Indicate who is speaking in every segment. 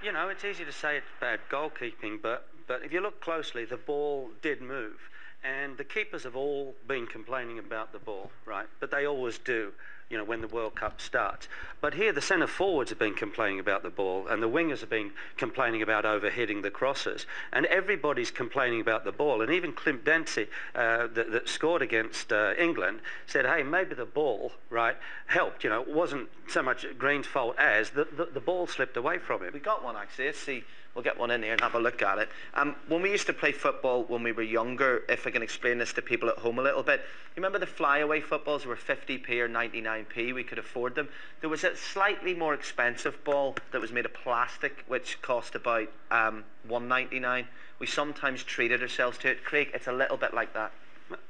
Speaker 1: You know, it's easy to say it's bad goalkeeping, but if you look closely, the ball did move. And the keepers have all been complaining about the ball, right? But they always do, you know, when the World Cup starts. But here the centre forwards have been complaining about the ball, and the wingers have been complaining about overhitting the crosses. And everybody's complaining about the ball. And even Clint Dempsey, that scored against England, said, hey, maybe the ball, right, helped. You know, it wasn't so much Green's fault as the ball slipped away from him.
Speaker 2: We got one, actually. Let's see. We'll get one in here and have a look at it. When we used to play football when we were younger, if I can explain this to people at home a little bit, you remember the flyaway footballs were 50p or 99p? We could afford them. There was a slightly more expensive ball that was made of plastic, which cost about $1.99. We sometimes treated ourselves to it. Craig, it's a little bit like that.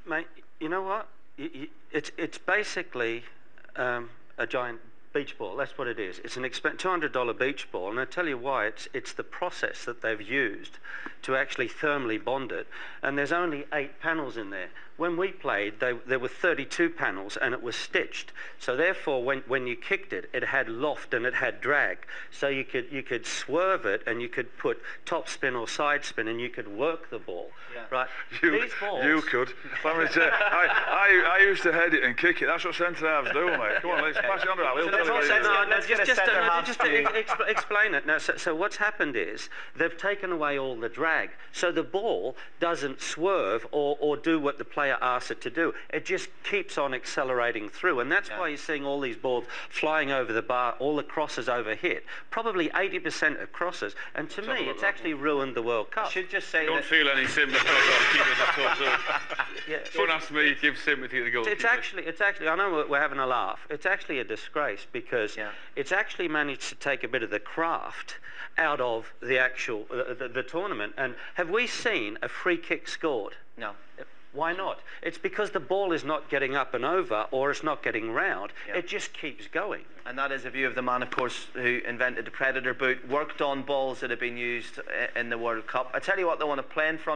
Speaker 1: Mate, you know what? It's basically a giant beach ball. That's what it is. It's an $200 beach ball, and I tell you why. It's the process that they've used to actually thermally bond it, and there's only 8 panels in there. When we played, there were 32 panels, and it was stitched. So therefore, when you kicked it, it had loft and it had drag. So you could swerve it, and you could put top spin or side spin, and you could work the ball. Yeah. Right? These balls.
Speaker 3: You could. I used to head it and kick it. That's what centre halves do, mate. Come on, let's pass it on to Al.
Speaker 1: Just explain it. Now, so what's happened is they've taken away all the drag, so the ball doesn't swerve or do what the player asks it to do. It just keeps on accelerating through, and that's why you're seeing all these balls flying over the bar, all the crosses over hit, probably 80% of crosses, and to me, it's actually ruined the World Cup.
Speaker 2: I should just say
Speaker 3: don't feel any sympathy for goalkeepers at all. Don't ask me to give sympathy to goalkeepers.
Speaker 1: It's actually, I know we're having a laugh, it's actually a disgrace because it's actually managed to take a bit of the craft out of the actual the tournament. And have we seen a free kick scored?
Speaker 2: No.
Speaker 1: Why not? It's because the ball is not getting up and over, or it's not getting round. It just keeps going.
Speaker 2: And that is a view of the man, of course, who invented the Predator boot, worked on balls that have been used in the World Cup. I tell you what, they want to play in front of